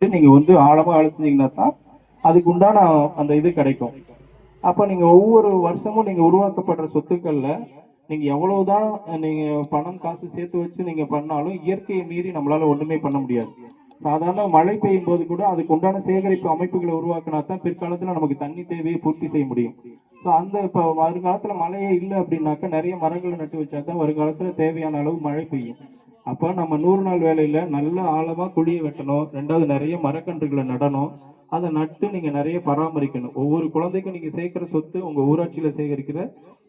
நீங்க வந்து ஆழமா அழைச்சிங்கன்னா தான் அதுக்கு உண்டான அந்த இது கிடைக்கும். அப்ப நீங்க ஒவ்வொரு வருஷமும் நீங்க உருவாக்கப்படுற சொத்துக்கள்ல நீங்க எவ்வளவுதான் நீங்க பணம் காசு சேர்த்து வச்சு நீங்க பண்ணாலும் இயற்கையை மீறி நம்மளால ஒண்ணுமே பண்ண முடியாது. சாதாரண மழை பெய்யும் போது கூட அதுக்கு உண்டான சேகரிப்பு அமைப்புகளை உருவாக்கினா தான் பிற்காலத்துல நமக்கு தண்ணி தேவையை பூர்த்தி செய்ய முடியும். அந்த இப்ப வருங்காலத்துல மழையே இல்லை அப்படின்னாக்கா நிறைய மரங்களை நட்டு வச்சா தான் வருங்காலத்துல தேவையான அளவு மழை பெய்யும். அப்ப நம்ம 100 நாள் வேலையில நல்ல ஆழமா குழியை வெட்டணும். ரெண்டாவது நிறைய மரக்கன்றுகளை நடணும். அதை நட்டு நீங்க நிறைய பராமரிக்கணும். ஒவ்வொரு குழந்தைக்கும் நீங்க சேர்க்கிற சொத்து உங்க ஊராட்சியில சேகரிக்கிற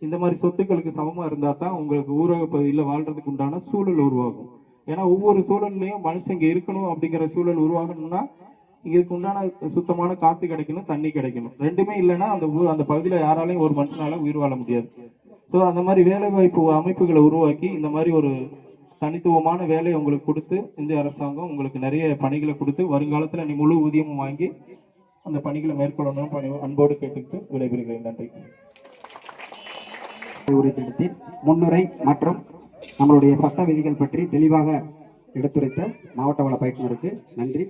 இந்த மாதிரி சொத்துக்களுக்கு சமமா இருந்தா தான் உங்களுக்கு ஊரக பகுதியில் வாழ்றதுக்கு உண்டான சூழல் உருவாகும். ஏன்னா ஒவ்வொரு சூழல்லையும் மனுஷன் இங்க இருக்கணும் அப்படிங்கிற சூழல் உருவாகணும்னா இதுக்கு உண்டான சுத்தமான காத்து கிடைக்கணும், தண்ணி கிடைக்கணும். ரெண்டுமே இல்லைன்னா அந்த பகுதியில யாராலையும் ஒரு மனுஷனால உயிர் வாழ முடியாது. ஸோ அந்த மாதிரி வேலை வாய்ப்பு அமைப்புகளை உருவாக்கி இந்த மாதிரி ஒரு தனித்துவமான வேலையை உங்களுக்கு கொடுத்து இந்திய அரசாங்கம் உங்களுக்கு நிறைய பணிகளை கொடுத்து வருங்காலத்துல நீ முழு ஊதியமும் வாங்கி அந்த பணிகளை மேற்கொள்ளணும் அன்போடு கேட்டுக்கிட்டு விடைபெறுகிறேன். நன்றி. உரைத்திடத்தில் முன்னுரை மற்றும் நம்மளுடைய சட்ட விதிகள் பற்றி தெளிவாக எடுத்துரைத்த மாவட்ட வள பயிற்றுனருக்கு நன்றி.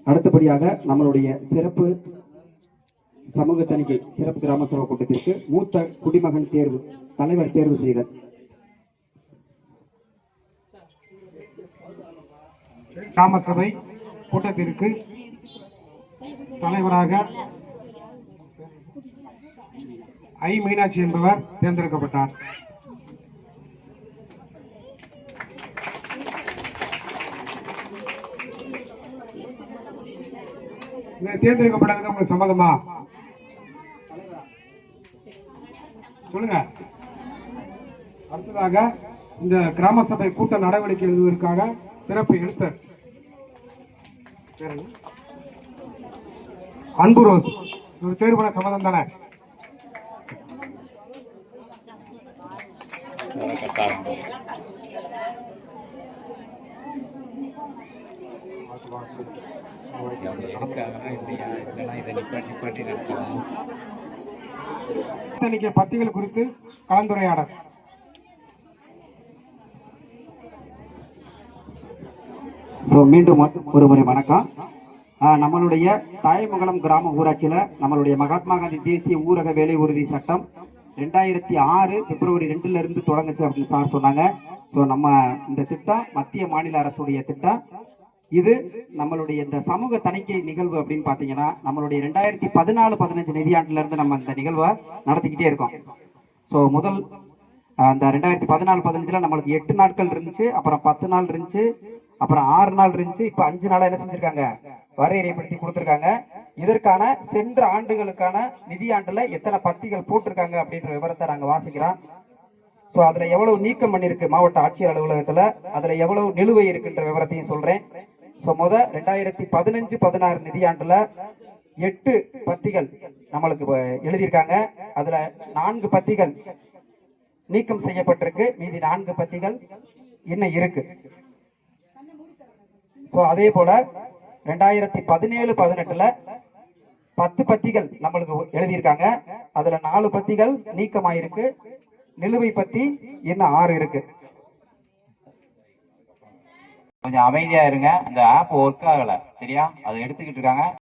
அடுத்தபடியாக நம்மளுடைய சிறப்பு சமூக தணிக்கை சிறப்பு கிராம சபை கூட்டத்திற்கு மூத்த குடிமகன் தேர்வு தலைவர் தேர்வு செய்தல். கிராம சபை கூட்டத்திற்கு தலைவராக ஐ மீனாட்சி என்பவர் தேர்ந்தெடுக்கப்பட்டார். தேர்ந்தெடுக்கப்பட்டதுக்கு உங்களுக்கு சம்மதமா? சொல்லுங்க. அடுத்ததாக இந்த கிராம சபை கூட்ட நடவடிக்கை எழுதுவதற்காக சிறப்பு எழுத்தர் அன்பு ரோஸ் ஒரு தேர்வு பண்ண சம்மதம் தானே? பத்திகள் குறித்து கலந்துரையாடல். மீண்டும் ஒரு முறை வணக்கம். நம்மளுடைய தாயமங்கலம் கிராம ஊராட்சியில நம்மளுடைய மகாத்மா காந்தி தேசிய ஊரக வேலை உறுதி சட்டம் 2006 பிப்ரவரி 2ல இருந்து தொடங்குச்சு அப்படின்னு சார் சொன்னாங்க. ஸோ நம்ம இந்த திட்டம் மத்திய மாநில அரசுடைய திட்டம். இது நம்மளுடைய இந்த சமூக தணிக்கை நிகழ்வு அப்படின்னு பாத்தீங்கன்னா நம்மளுடைய 2014-15 நிதியாண்டுல இருந்து நம்ம இந்த நிகழ்வை நடத்திக்கிட்டே இருக்கோம். ஸோ முதல் அந்த 2014-15ல நம்மளுக்கு 8 நாட்கள் இருந்துச்சு, அப்புறம் 10 நாள் இருந்துச்சு, அப்புறம் 6 நாள் இருந்துச்சு, இப்ப 5 நாளா என்ன செஞ்சிருக்காங்க, வரையறைப்படுத்தி கொடுத்திருக்காங்க. இதற்கான சென்ற ஆண்டுகளுக்கான நிதியாண்டுல எத்தனை பத்திகள் போட்டிருக்காங்க அப்படின்ற விவரத்தை நாங்க வாசிக்கிறோம். ஸோ அதுல எவ்வளவு நீக்கம் பண்ணிருக்கு மாவட்ட ஆட்சியர் அலுவலகத்துல, அதுல எவ்வளவு நிலுவை இருக்குன்ற விவரத்தையும் சொல்றேன். ஸோ 2015-16 நிதியாண்டுல 8 பத்திகள் நம்மளுக்கு எழுதியிருக்காங்க. அதுல 4 பத்திகள் நீக்கம் செய்யப்பட்டிருக்கு, மீதி 4 பத்திகள் இன்னும் இருக்கு. ஸோ அதே போல 2017-18ல 10 பத்திகள் நம்மளுக்கு எழுதியிருக்காங்க. அதுல 4 பத்திகள் நீக்கமாயிருக்கு, நிலுவை பத்தி இன்னும் 6 இருக்கு. கொஞ்சம் அமைதியா இருங்க. அந்த ஆப் ஒர்க் ஆகல, சரியா? அதை எடுத்துக்கிட்டு இருக்காங்க.